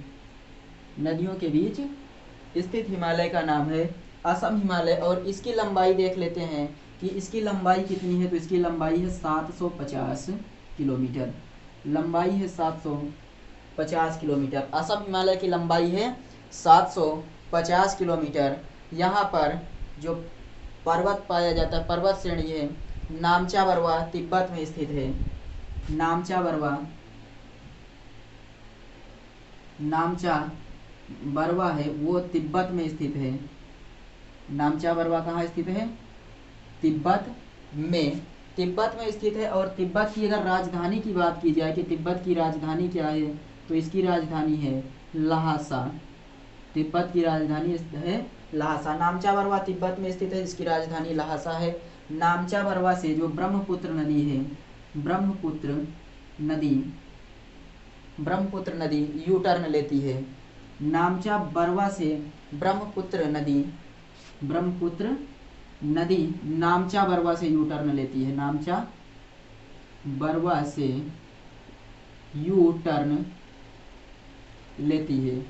नदियों के बीच स्थित हिमालय का नाम है असम हिमालय। और इसकी लंबाई देख लेते हैं कि इसकी लंबाई कितनी है। तो इसकी लंबाई है 750 किलोमीटर, लंबाई है 750 किलोमीटर। असम हिमालय की लंबाई है 750 किलोमीटर। यहाँ पर जो पर्वत पाया जाता है, पर्वत श्रेणी है, नामचा बरवा तिब्बत में स्थित है। नामचा बरवा है वो तिब्बत में स्थित है। नामचा बरवा कहाँ स्थित है? तिब्बत में स्थित है। और तिब्बत की अगर राजधानी की बात की जाए कि तिब्बत की राजधानी क्या है तो इसकी राजधानी है लहासा। तिब्बत की राजधानी है लहासा। नामचा बरवा तिब्बत में स्थित है, इसकी राजधानी लहासा है। नामचा बरवा से जो ब्रह्मपुत्र नदी है, ब्रह्मपुत्र नदी यू टर्न लेती है। नामचा बरवा से ब्रह्मपुत्र नदी नामचा बरवा से यू टर्न लेती है। नामचा बरवा से यू टर्न लेती है।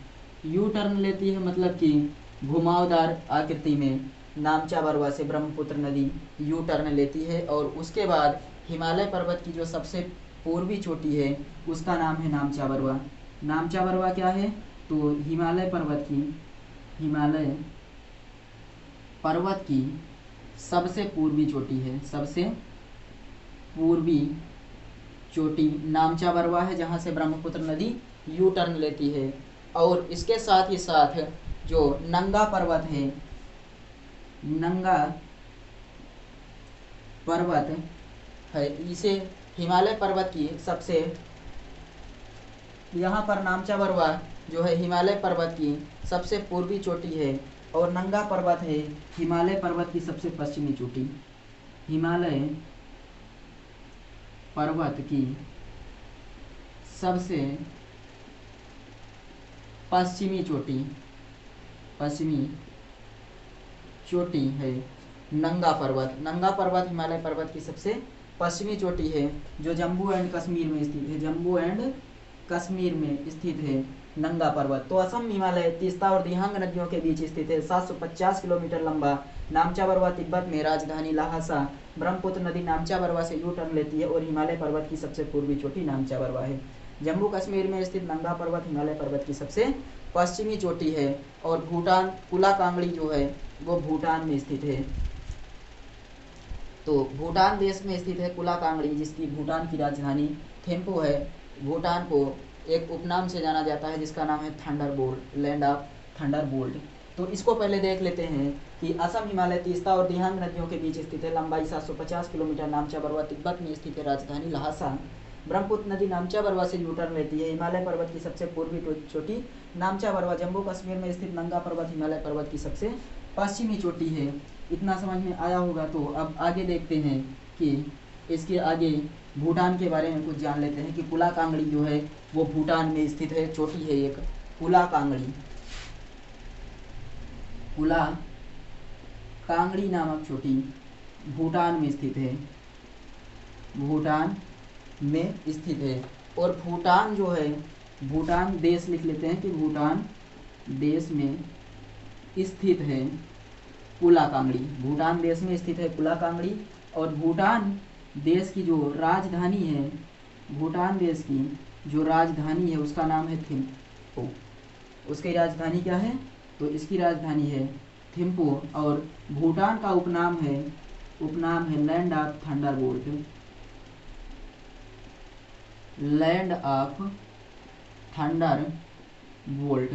यू टर्न लेती है मतलब कि घुमावदार आकृति में नामचा बरवा से ब्रह्मपुत्र नदी यू टर्न लेती है। और उसके बाद हिमालय पर्वत की जो सबसे पूर्वी चोटी है उसका नाम है नामचा बरवा। नामचा बरवा क्या है? तो हिमालय पर्वत की सबसे पूर्वी चोटी है। सबसे पूर्वी चोटी नामचा बरवा है, जहाँ से ब्रह्मपुत्र नदी यू टर्न लेती है। और इसके साथ ही साथ जो नंगा पर्वत है, नंगा पर्वत है, इसे हिमालय पर्वत की सबसे, यहाँ पर नामचा बरवा जो है हिमालय पर्वत की सबसे पूर्वी चोटी है और नंगा पर्वत है हिमालय पर्वत की सबसे पश्चिमी चोटी। हिमालय पर्वत की सबसे पश्चिमी चोटी है नंगा पर्वत। नंगा पर्वत हिमालय पर्वत की सबसे पश्चिमी चोटी है जो जम्मू एंड कश्मीर में स्थित है। जम्मू एंड कश्मीर में स्थित है नंगा पर्वत। तो असम हिमालय, तीस्ता और दिहांग नदियों के बीच स्थित है। 750 किलोमीटर लंबा नामचा बरवा तिब्बत में राजधानी ल्हासा ब्रह्मपुत्र नदी नामचा बरवा से यू टर्न लेती है और हिमालय पर्वत की सबसे पूर्वी चोटी नामचा बरवा है। जम्मू कश्मीर में स्थित नंगा पर्वत हिमालय पर्वत की सबसे पश्चिमी चोटी है। और भूटान कुला कांगड़ी जो है वो भूटान में स्थित है। तो भूटान देश में स्थित है कुला कांगड़ी, जिसकी भूटान की राजधानी थिम्पू है। भूटान को एक उपनाम से जाना जाता है जिसका नाम है थंडरबोल्ट, लैंड ऑफ थंडरबोल्ट। तो इसको पहले देख लेते हैं कि असम हिमालय, तीस्ता और दिहांग नदियों के बीच स्थित है। लंबाई 750 किलोमीटर। नामचा बरवा तिब्बत में स्थित है। राजधानी ल्हासा। ब्रह्मपुत्र नदी नामचा बरवा से यू टर्न लेती है। हिमालय पर्वत की सबसे पूर्वी चोटी नामचा बरवा। जम्मू कश्मीर में स्थित नंगा पर्वत हिमालय पर्वत की सबसे पश्चिमी चोटी है। इतना समझ में आया होगा। तो अब आगे देखते हैं कि इसके आगे भूटान के बारे में कुछ जान लेते हैं कि कुला कांगड़ी जो है वो भूटान में स्थित है, चोटी है एक कुला कांगड़ी। कुला कांगड़ी नामक चोटी भूटान में स्थित है। भूटान में स्थित है। और भूटान जो है, भूटान देश लिख लेते हैं कि भूटान देश में स्थित है कुला कांगड़ी। भूटान देश में स्थित है कुला कांगड़ी। और भूटान देश की जो राजधानी है, भूटान देश की जो राजधानी है उसका नाम है थिम्पू। उसकी राजधानी क्या है? तो इसकी राजधानी है थिम्पू। और भूटान का उपनाम है land of Thunderbolt. Land of Thunderbolt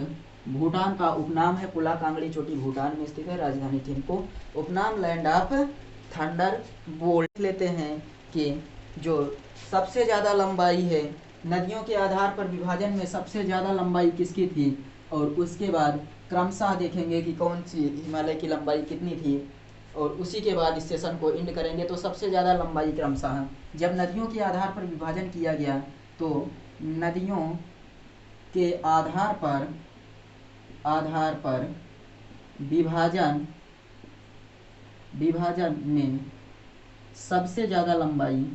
Bhutan का उपनाम है। कुला कांगड़ी चोटी भूटान में स्थित है, राजधानी थिम्पू। उपनाम लैंड ऑफ थंडरबोल्ट। लेते हैं कि जो सबसे ज़्यादा लंबाई है, नदियों के आधार पर विभाजन में सबसे ज़्यादा लंबाई किसकी थी, और उसके बाद क्रमशः देखेंगे कि कौन सी हिमालय की लंबाई कितनी थी, और उसी के बाद इस सेशन को एंड करेंगे। तो सबसे ज़्यादा लंबाई क्रमशः जब नदियों के आधार पर विभाजन किया गया, तो नदियों के आधार पर विभाजन में सबसे ज़्यादा लंबाई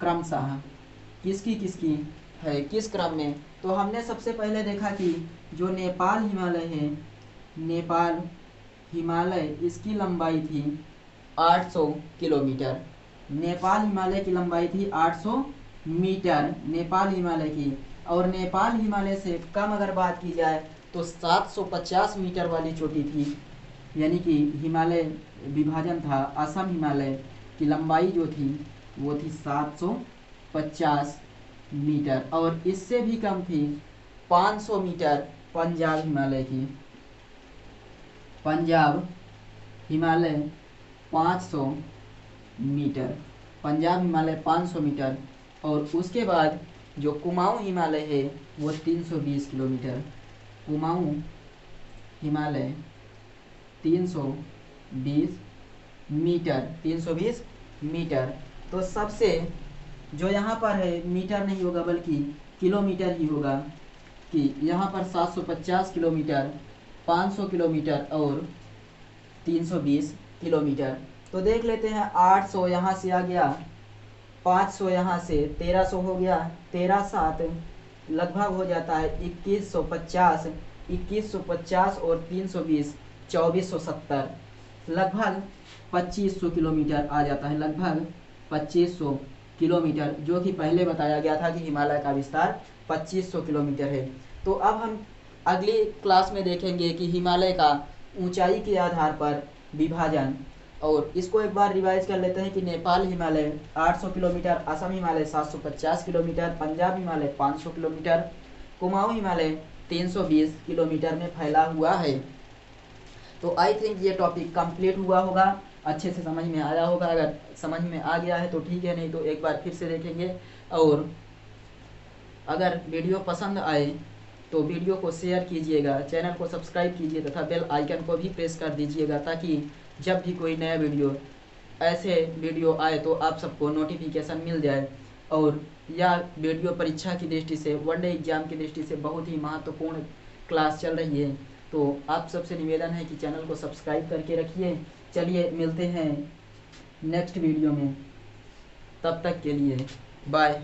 क्रमशः किसकी है, किस क्रम में? तो हमने सबसे पहले देखा कि जो नेपाल हिमालय है, नेपाल हिमालय इसकी लंबाई थी 800 किलोमीटर। नेपाल हिमालय की लंबाई थी 800 मीटर नेपाल हिमालय की। और नेपाल हिमालय से कम अगर बात की जाए तो 750 मीटर वाली चोटी थी, यानी कि हिमालय विभाजन था। असम हिमालय की लंबाई जो थी वो थी 750 मीटर। और इससे भी कम थी 500 मीटर पंजाब हिमालय की। Punjab Himalaya 500 metre, Punjab Himalaya 500 metre. और उसके बाद जो कुमाऊं हिमालय है वो 320 किलोमीटर। कुमाऊं हिमालय 320 मीटर। तो सबसे जो यहाँ पर है मीटर नहीं होगा बल्कि किलोमीटर ही होगा, कि यहाँ पर 750 किलोमीटर, 500 किलोमीटर और 320 किलोमीटर। तो देख लेते हैं, 800 यहाँ से आ गया, 500 यहाँ से, 1300 हो गया, 13×7 लगभग हो जाता है 2150, 2150 और 320 2470, लगभग 2500 किलोमीटर आ जाता है, लगभग 2500 किलोमीटर, जो कि पहले बताया गया था कि हिमालय का विस्तार 2500 किलोमीटर है। तो अब हम अगली क्लास में देखेंगे कि हिमालय का ऊंचाई के आधार पर विभाजन, और इसको एक बार रिवाइज कर लेते हैं कि Nepal Himalaya 800 kilometre, Assam Himalaya 750 kilometre, Punjab Himalaya 500 kilometre, Kumaon Himalaya 320 kilometre में फैला हुआ है। तो आई थिंक ये टॉपिक कंप्लीट हुआ होगा, अच्छे से समझ में आया होगा। अगर समझ में आ गया है तो ठीक है, नहीं तो एक बार फिर से देखेंगे। और अगर वीडियो पसंद आए तो वीडियो को शेयर कीजिएगा, चैनल को सब्सक्राइब कीजिए तथा बेल आइकन को भी प्रेस कर दीजिएगा, ताकि जब भी कोई नया वीडियो ऐसे वीडियो आए तो आप सबको नोटिफिकेशन मिल जाए। और यह वीडियो परीक्षा की दृष्टि से, वनडे एग्जाम की दृष्टि से बहुत ही महत्वपूर्ण क्लास चल रही है। तो आप सबसे निवेदन है कि चैनल को सब्सक्राइब करके रखिए। चलिए मिलते हैं नेक्स्ट वीडियो में, तब तक के लिए बाय।